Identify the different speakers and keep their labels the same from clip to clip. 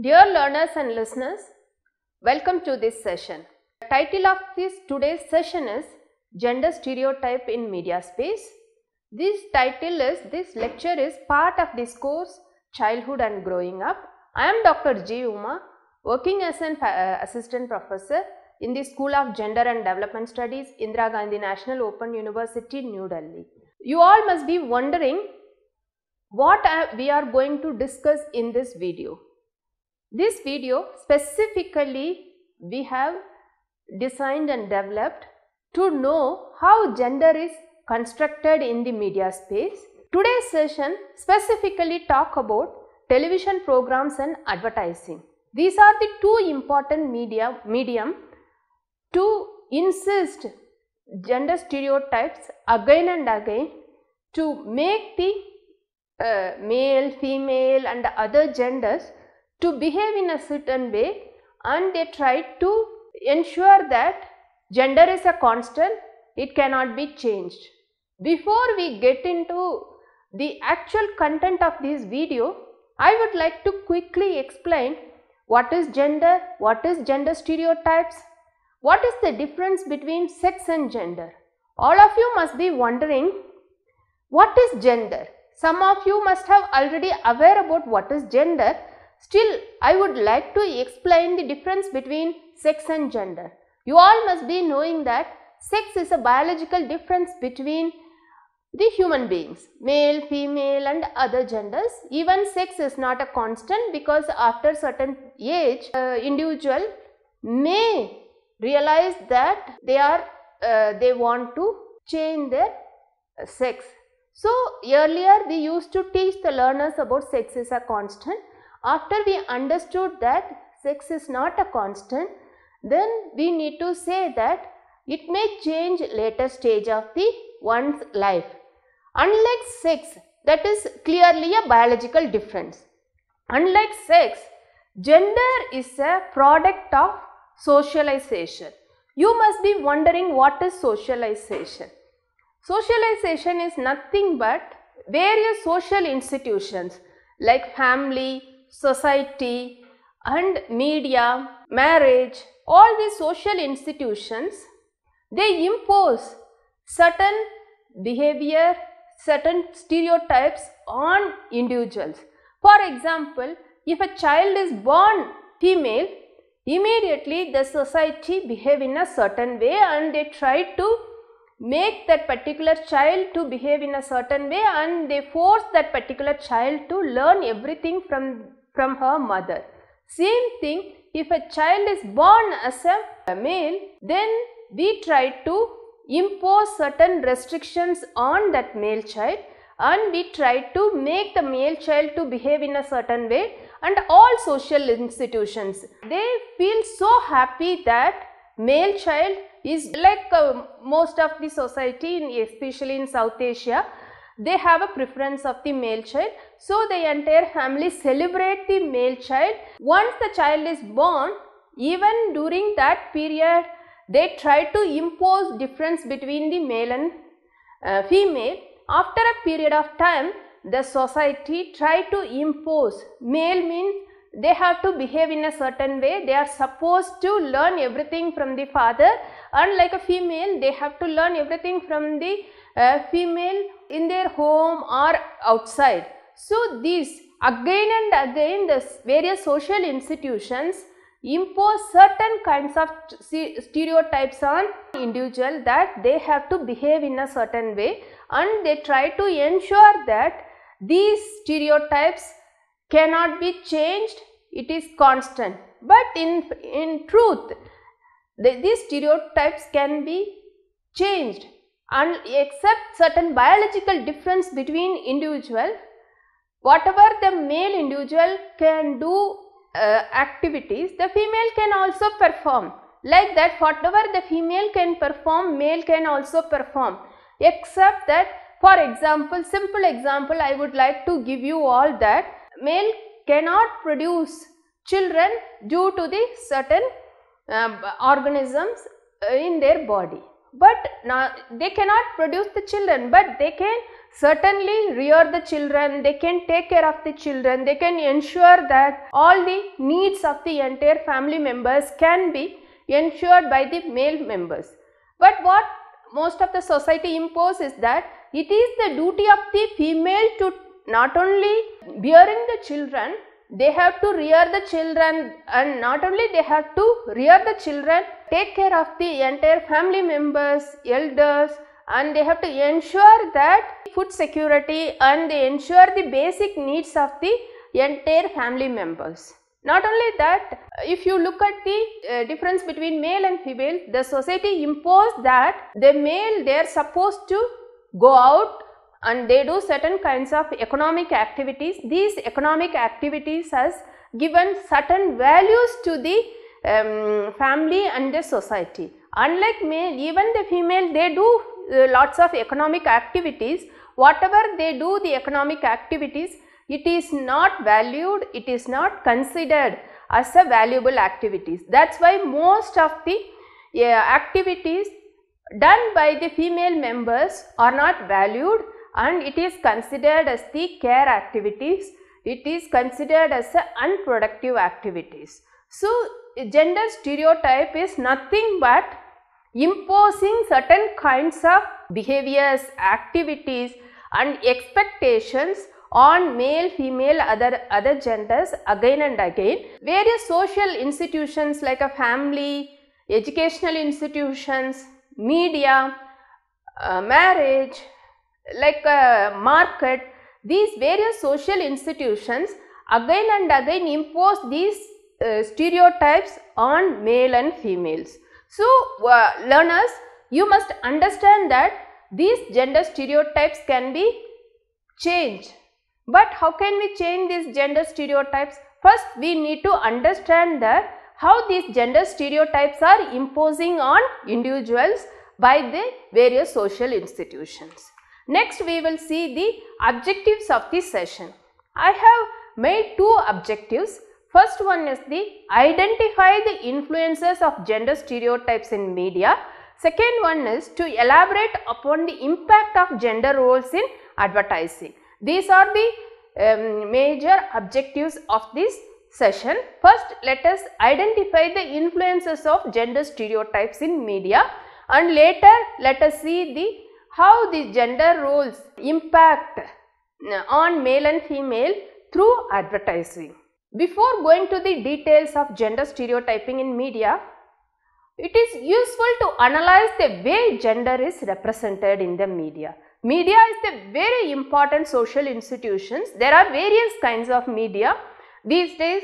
Speaker 1: Dear learners and listeners, welcome to this session. The title of today's session is Gender Stereotype in Media Space. This lecture is part of this course Childhood and Growing Up. I am Dr. G. Uma, working as an assistant professor in the School of Gender and Development Studies, Indira Gandhi National Open University, New Delhi. You all must be wondering what we are going to discuss in this video. This video specifically we have designed and developed to know how gender is constructed in the media space. Today's session specifically talk about television programs and advertising. These are the two important medium to insist gender stereotypes again and again to make the male, female and other genders to behave in a certain way, and they try to ensure that gender is a constant, it cannot be changed. Before we get into the actual content of this video, I would like to quickly explain what is gender stereotypes, what is the difference between sex and gender. All of you must be wondering what is gender. Some of you must have already aware about what is gender. Still, I would like to explain the difference between sex and gender. You all must be knowing that sex is a biological difference between the human beings, male, female and other genders. Even sex is not a constant, because after certain age, individual may realize that they want to change their sex. So, earlier we used to teach the learners about sex is a constant. After we understood that sex is not a constant, then we need to say that it may change later stage of one's life. Unlike sex, that is clearly a biological difference. Unlike sex, gender is a product of socialization. You must be wondering what is socialization. Socialization is nothing but various social institutions like family, society and media, marriage, all these social institutions, they impose certain behavior, certain stereotypes on individuals. For example, if a child is born female, immediately the society behave in a certain way and they try to make that particular child to behave in a certain way, and they force that particular child to learn everything from her mother. Same thing, if a child is born as a male, then we try to impose certain restrictions on that male child, and we try to make the male child to behave in a certain way. And all social institutions, they feel so happy that male child is like most of the society, especially in South Asia, they have a preference of the male child. So, the entire family celebrate the male child. Once the child is born, even during that period, they try to impose difference between the male and female. After a period of time, the society try to impose, male means they have to behave in a certain way, they are supposed to learn everything from the father, and like a female, they have to learn everything from the female in their home or outside. So, these again and again the various social institutions impose certain kinds of stereotypes on individual that they have to behave in a certain way, and they try to ensure that these stereotypes cannot be changed, it is constant. But in truth, these stereotypes can be changed, and except certain biological difference between individual, whatever the male individual can do activities, the female can also perform. Like that, whatever the female can perform, male can also perform, except that, for example, simple example I would like to give you all, that male cannot produce children due to the certain organisms in their body. but they cannot produce the children, but they can certainly rear the children, they can take care of the children, they can ensure that all the needs of the entire family members can be ensured by the male members. But what most of the society imposes is that it is the duty of the female to not only bearing the children, they have to rear the children, and not only they have to rear the children, take care of the entire family members, elders, and they have to ensure that food security and they ensure the basic needs of the entire family members. Not only that, if you look at the difference between male and female, the society imposed that the male, they are supposed to go out and they do certain kinds of economic activities. These economic activities has given certain values to the family and the society. Unlike male, even the female, they do lots of economic activities. Whatever they do, the economic activities, it is not valued, it is not considered as a valuable activities. That is why most of the activities done by the female members are not valued, and it is considered as the care activities, it is considered as unproductive activities. So, gender stereotype is nothing but imposing certain kinds of behaviors, activities and expectations on male, female, other genders again and again. Various social institutions like a family, educational institutions, media, marriage, like a market, these various social institutions again and again impose these stereotypes on male and females. So, learners, you must understand that these gender stereotypes can be changed. But how can we change these gender stereotypes? First, we need to understand that how these gender stereotypes are imposing on individuals by the various social institutions. Next, we will see the objectives of this session. I have made two objectives. First one is the identify the influences of gender stereotypes in media. Second one is to elaborate upon the impact of gender roles in advertising. These are the major objectives of this session. First, let us identify the influences of gender stereotypes in media, and later let us see how the gender roles impact on male and female through advertising. Before going to the details of gender stereotyping in media, it is useful to analyze the way gender is represented in the media. Media is the very important social institutions. There are various kinds of media. These days,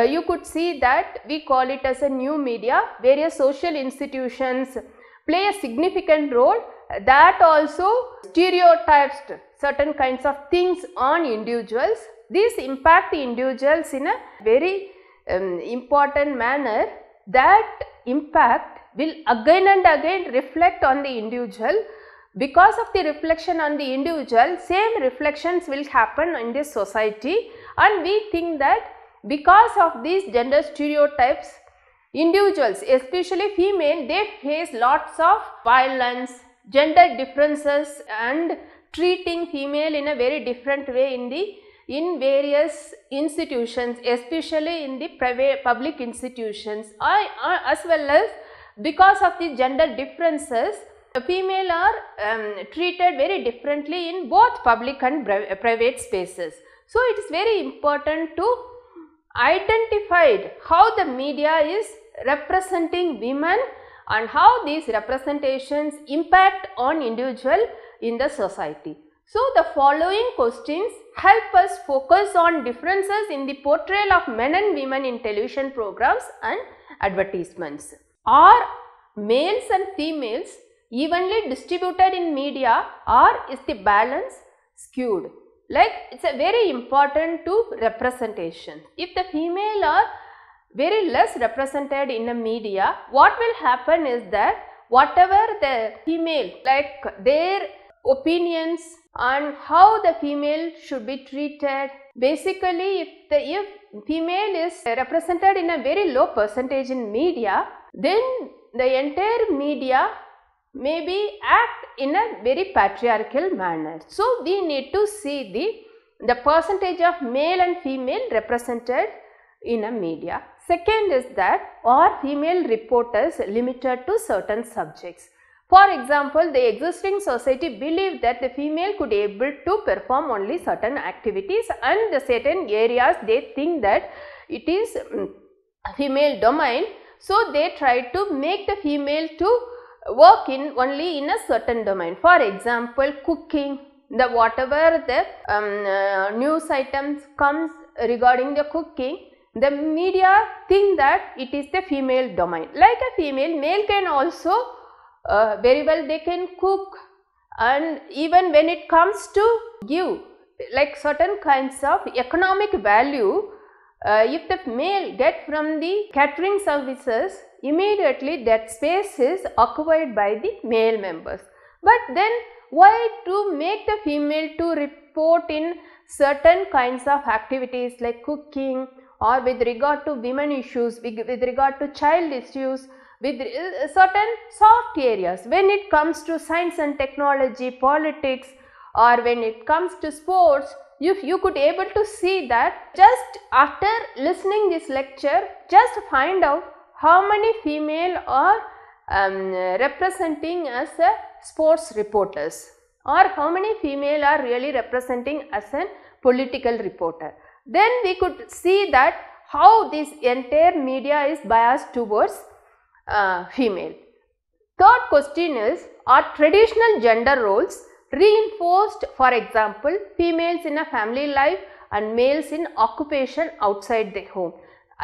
Speaker 1: you could see that we call it as a new media. Various social institutions play a significant role that also stereotypes certain kinds of things on individuals. These impact the individuals in a very important manner. That impact will again and again reflect on the individual. Because of the reflection on the individual, same reflections will happen in this society, and we think that because of these gender stereotypes, individuals, especially female, they face lots of violence, gender differences and treating female in a very different way in various institutions, especially in the private public institutions, as well as because of the gender differences, female are treated very differently in both public and private spaces. So, it is very important to identify how the media is representing women and how these representations impact on individual in the society. So, the following questions help us focus on differences in the portrayal of men and women in television programs and advertisements. Are males and females evenly distributed in media, or is the balance skewed? Like, it is a very important to representation. If the female are very less represented in the media, what will happen is that whatever the female, like their opinions and how the female should be treated, basically if female is represented in a very low percentage in media, then the entire media maybe act in a very patriarchal manner. So, we need to see the percentage of male and female represented in a media. Second is that, are female reporters limited to certain subjects? For example, the existing society believed that the female could be able to perform only certain activities, and the certain areas they think that it is female domain. So, they try to make the female to work only in a certain domain. For example, cooking, the whatever the news items comes regarding the cooking, the media think that it is the female domain. Like a female, male can also very well they can cook, and even when it comes to give like certain kinds of economic value, if the male get from the catering services, immediately that space is occupied by the male members. But then why to make the female to report in certain kinds of activities like cooking, or with regard to women issues, with regard to child issues, with certain soft areas. When it comes to science and technology, politics, or when it comes to sports, if you could able to see that, just after listening this lecture, just find out how many female are representing as a sports reporters, or how many female are really representing as a political reporter. Then we could see that how this entire media is biased towards female. Third question is, are traditional gender roles reinforced? For example, females in a family life and males in occupation outside the home.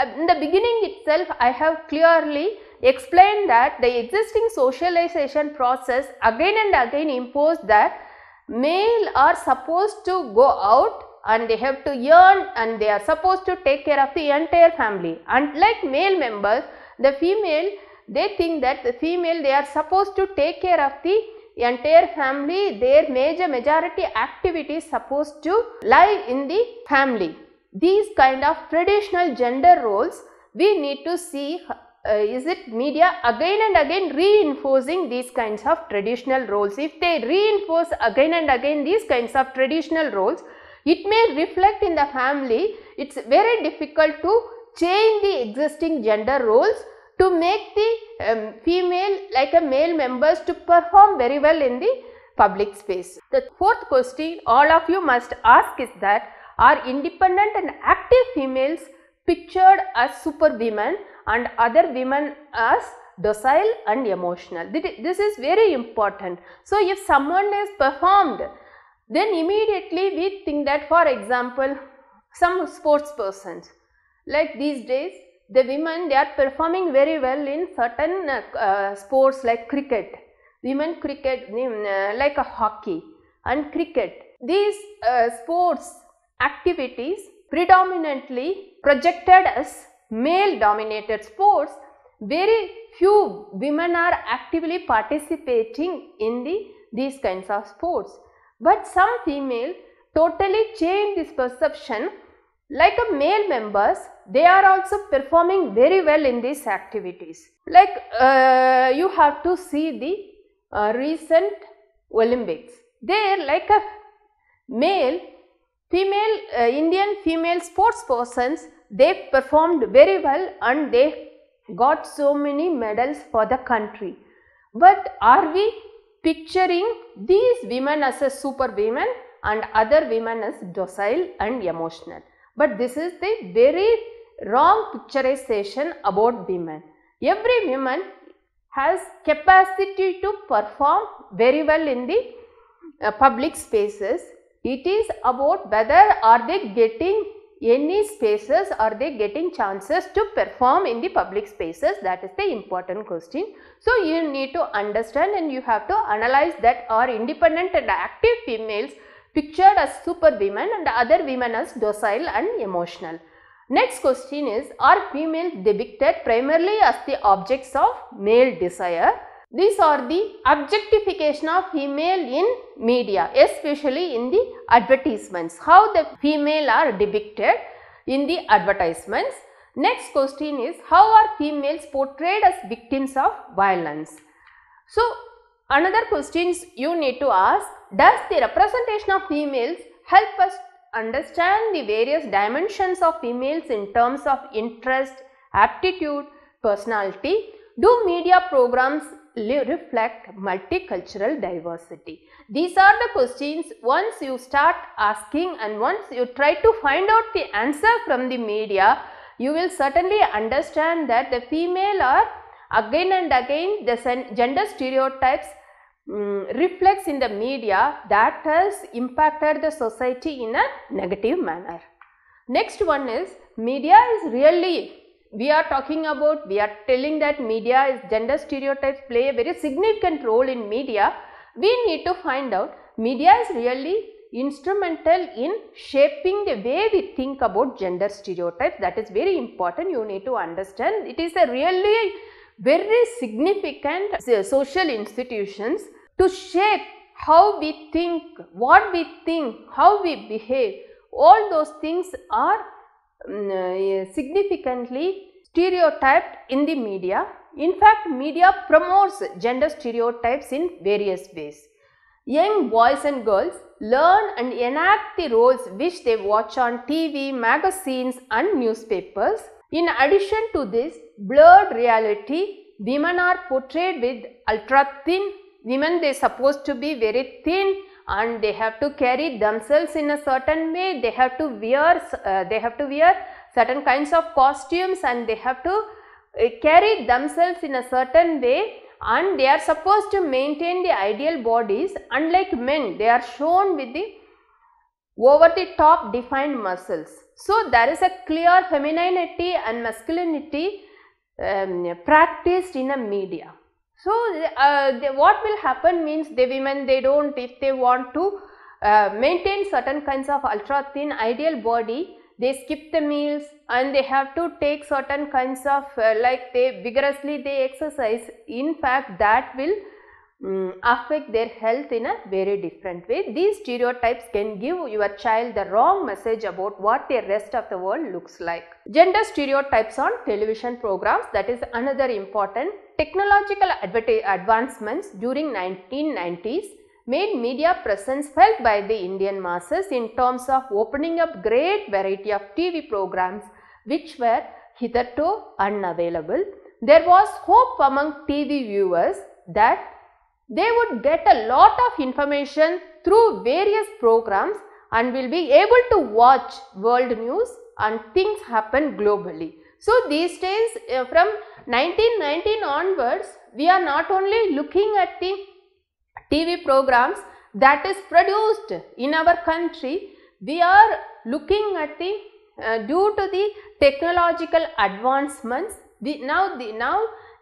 Speaker 1: In the beginning itself, I have clearly explained that the existing socialization process again and again imposed that male are supposed to go out and they have to earn, and they are supposed to take care of the entire family. Unlike male members, the female, they think that the female, they are supposed to take care of the entire family. Their majority activity is supposed to lie in the family. These kind of traditional gender roles, we need to see, is it media again and again reinforcing these kinds of traditional roles. If they reinforce again and again these kinds of traditional roles, it may reflect in the family. It's very difficult to change the existing gender roles to make the female like a male members to perform very well in the public space. The fourth question all of you must ask is that, are independent and active females pictured as superwomen and other women as docile and emotional? This is very important. So, if someone is performed, then immediately we think that, for example, some sports persons, like these days the women, they are performing very well in certain sports like cricket, women cricket, like a hockey and cricket. These sports activities predominantly projected as male dominated sports. Very few women are actively participating in these kinds of sports. But some female totally change this perception. Like a male members, they are also performing very well in these activities. Like you have to see the recent Olympics. There, like a Indian female sports persons, they performed very well and they got so many medals for the country. But are we picturing these women as a superwomen and other women as docile and emotional? But this is the very wrong picturization about women. Every woman has capacity to perform very well in the public spaces. It is about whether are they getting any spaces, are they getting chances to perform in the public spaces. That is the important question. So, you need to understand and you have to analyze that, are independent and active females pictured as superwomen and other women as docile and emotional. Next question is, are females depicted primarily as the objects of male desire? These are the objectification of female in media, especially in the advertisements, how the female are depicted in the advertisements. Next question is, how are females portrayed as victims of violence? So, Another questions you need to ask, does the representation of females help us understand the various dimensions of females in terms of interest, aptitude, personality? Do media programs reflect multicultural diversity? These are the questions once you start asking and once you try to find out the answer from the media, you will certainly understand that the female are again and again the gender stereotypes reflects in the media that has impacted the society in a negative manner. Next one is, media is really, we are telling that media is, gender stereotypes play a very significant role in media. We need to find out, media is really instrumental in shaping the way we think about gender stereotypes. That is very important, you need to understand. It is a really very significant social institutions to shape how we think, what we think, how we behave. All those things are significantly stereotyped in the media. In fact, media promotes gender stereotypes in various ways. Young boys and girls learn and enact the roles which they watch on TV, magazines and newspapers. In addition to this blurred reality, women are portrayed with ultra thin. Women, they supposed to be very thin and they have to carry themselves in a certain way. They have to wear certain kinds of costumes and they have to carry themselves in a certain way, and they are supposed to maintain the ideal bodies. Unlike men, they are shown with the over the top defined muscles. So there is a clear femininity and masculinity practiced in a media. So what will happen means, the women, they don't, if they want to maintain certain kinds of ultra thin ideal body, they skip the meals and they have to take certain kinds of they vigorously they exercise. In fact, that will affect their health in a very different way. These stereotypes can give your child the wrong message about what the rest of the world looks like. Gender stereotypes on television programs, that is another important. Technological advancements during 1990s made media presence felt by the Indian masses in terms of opening up great variety of TV programs which were hitherto unavailable. There was hope among TV viewers that they would get a lot of information through various programs and will be able to watch world news and things happen globally. So these days from 1919 onwards, we are not only looking at the TV programs that is produced in our country, we are looking at the due to the technological advancements, now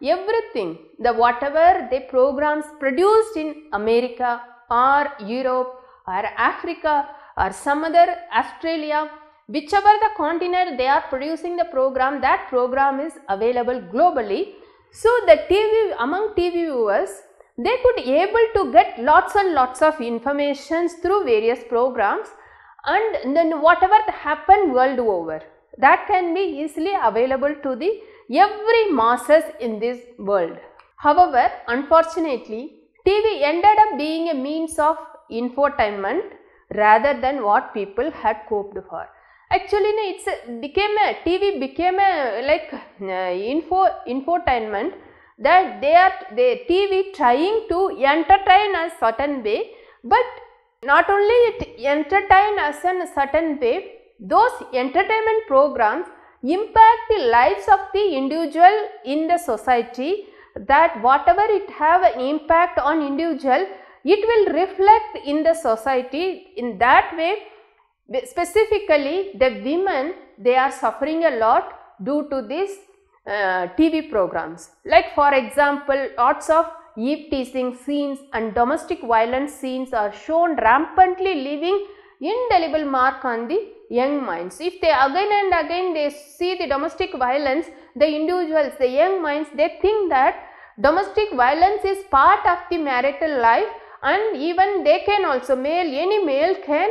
Speaker 1: everything, the whatever the programs produced in America or Europe or Africa or some other Australia, whichever the continent they are producing the program, that program is available globally. So the TV, among TV viewers, they could able to get lots and lots of informations through various programs, and then whatever happened world over, that can be easily available to the every masses in this world. However, unfortunately, TV ended up being a means of infotainment rather than what people had hoped for. Actually, TV became a infotainment, that the TV trying to entertain a certain way, but not only it entertain us in a certain way, those entertainment programs impact the lives of the individual in the society, that whatever it have an impact on individual, it will reflect in the society. In that way, specifically the women, they are suffering a lot due to this TV programs. Like for example, lots of eve teasing scenes and domestic violence scenes are shown rampantly, leaving indelible mark on the young minds. If they again and again they see the domestic violence, the individuals, the young minds, they think that domestic violence is part of the marital life, and even they can also, any male can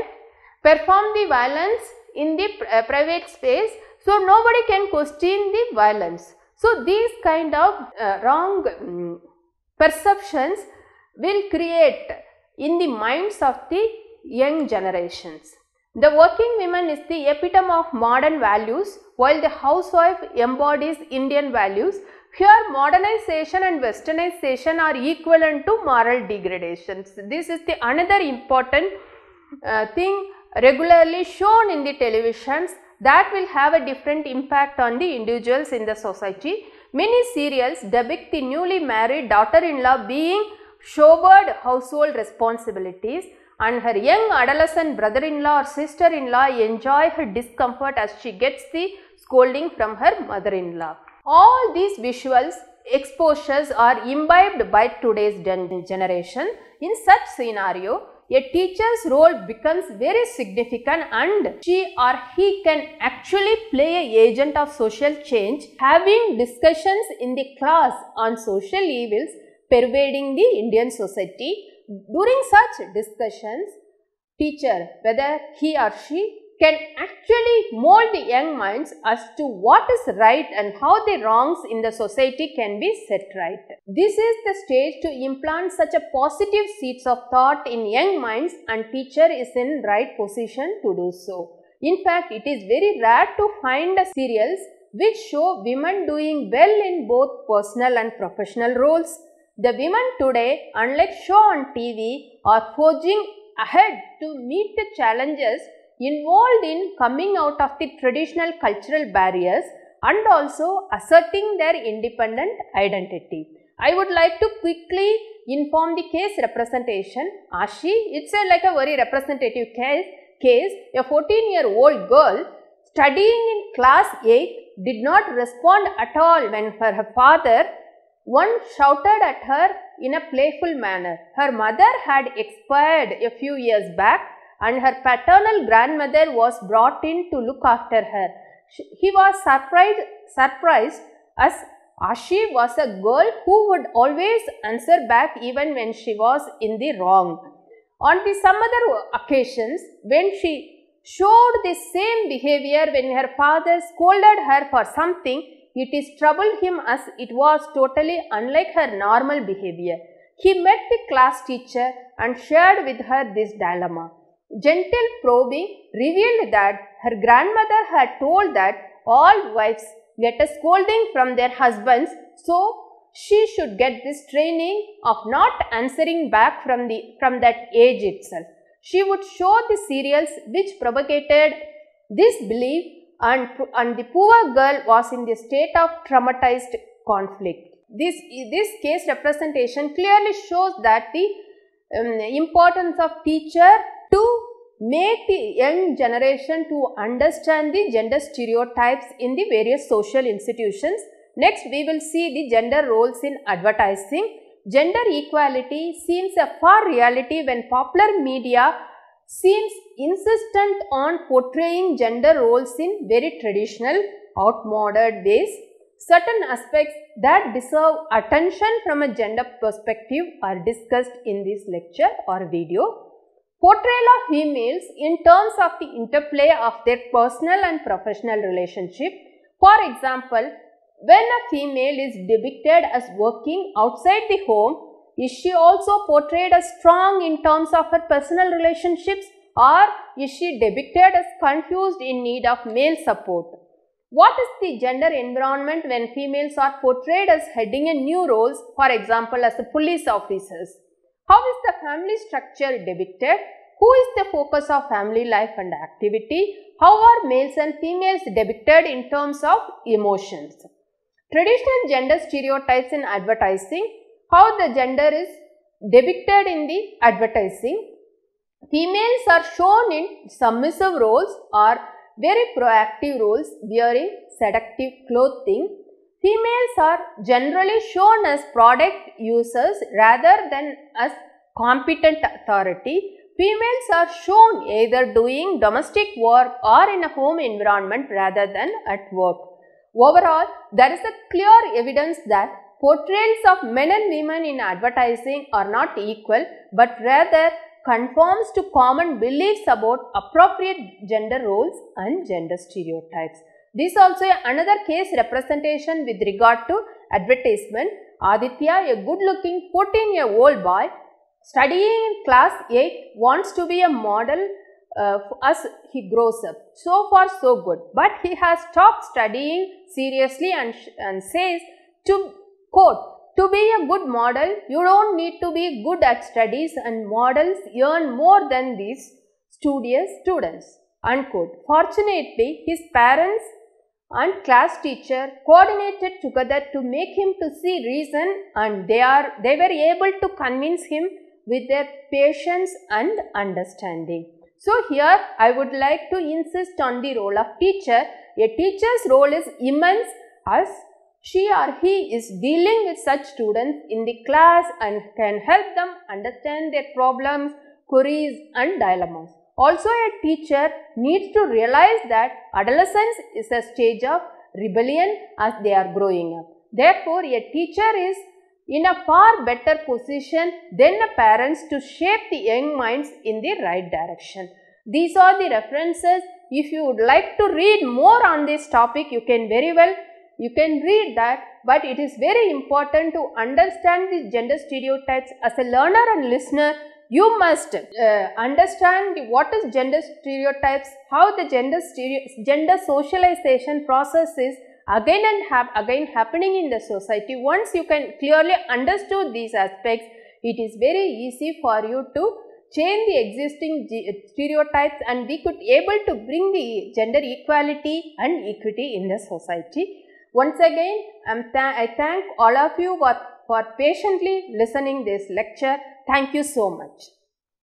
Speaker 1: perform the violence in the private space, so nobody can question the violence. So these kind of wrong perceptions will create in the minds of the young generations. The working woman is the epitome of modern values, while the housewife embodies Indian values. Here modernization and westernization are equivalent to moral degradations. This is the another important thing regularly shown in the televisions that will have a different impact on the individuals in the society. Many serials depict the newly married daughter-in-law being shouldered household responsibilities, and her young adolescent brother-in-law or sister-in-law enjoy her discomfort as she gets the scolding from her mother-in-law. All these visuals exposures are imbibed by today's generation. In such scenario, a teacher's role becomes very significant and she or he can actually play an agent of social change, having discussions in the class on social evils pervading the Indian society. During such discussions, teacher, whether he or she, can actually mold the young minds as to what is right and how the wrongs in the society can be set right. This is the stage to implant such a positive seeds of thought in young minds, and teacher is in right position to do so. In fact, it is very rare to find serials which show women doing well in both personal and professional roles. The women today, unlike shown on TV, are forging ahead to meet the challenges involved in coming out of the traditional cultural barriers and also asserting their independent identity. I would like to quickly inform the case representation. Ashi, it's like a very representative case. A 14-year-old girl studying in class 8 did not respond at all when her father once shouted at her in a playful manner. Her mother had expired a few years back and her paternal grandmother was brought in to look after her. He was surprised as Ashi was a girl who would always answer back even when she was in the wrong. On some other occasions, when she showed the same behavior when her father scolded her for something, it troubled him as it was totally unlike her normal behavior. He met the class teacher and shared with her this dilemma. Gentle probing revealed that her grandmother had told that all wives get a scolding from their husbands, so she should get this training of not answering back from that age itself. She would show the serials which propagated this belief, and the poor girl was in the state of traumatized conflict. This case representation clearly shows that the importance of teacher to make the young generation to understand the gender stereotypes in the various social institutions. Next, we will see the gender roles in advertising. Gender equality seems a far reality when popular media seems insistent on portraying gender roles in very traditional, outmoded ways. Certain aspects that deserve attention from a gender perspective are discussed in this lecture or video. Portrayal of females in terms of the interplay of their personal and professional relationship. For example, when a female is depicted as working outside the home, is she also portrayed as strong in terms of her personal relationships, or is she depicted as confused in need of male support? What is the gender environment when females are portrayed as heading in new roles, for example as the police officers? How is the family structure depicted? Who is the focus of family life and activity? How are males and females depicted in terms of emotions? Traditional gender stereotypes in advertising. How the gender is depicted in the advertising. Females are shown in submissive roles or very proactive roles wearing seductive clothing. Females are generally shown as product users rather than as competent authority. Females are shown either doing domestic work or in a home environment rather than at work. Overall, there is a clear evidence that portrayals of men and women in advertising are not equal, but rather conforms to common beliefs about appropriate gender roles and gender stereotypes. This also another case representation with regard to advertisement. Aditya, a good-looking 14-year-old boy, studying in class 8, wants to be a model as he grows up. So far so good, but he has stopped studying seriously and says, to quote, "To be a good model, you don't need to be good at studies, and models earn more than these studious students," unquote. Fortunately, his parents and class teacher coordinated together to make him to see reason, and they were able to convince him with their patience and understanding. So here I would like to insist on the role of teacher. A teacher's role is immense, as she or he is dealing with such students in the class and can help them understand their problems, queries and dilemmas. Also, a teacher needs to realize that adolescence is a stage of rebellion as they are growing up. Therefore, a teacher is in a far better position than the parents to shape the young minds in the right direction. These are the references. If you would like to read more on this topic, you can read that, but it is very important to understand the gender stereotypes. As a learner and listener, you must understand what is gender stereotypes, how the gender socialization process is again happening in the society. Once you can clearly understood these aspects, it is very easy for you to change the existing stereotypes, and we could able to bring the gender equality and equity in the society. Once again, I thank all of you for patiently listening this lecture. Thank you so much.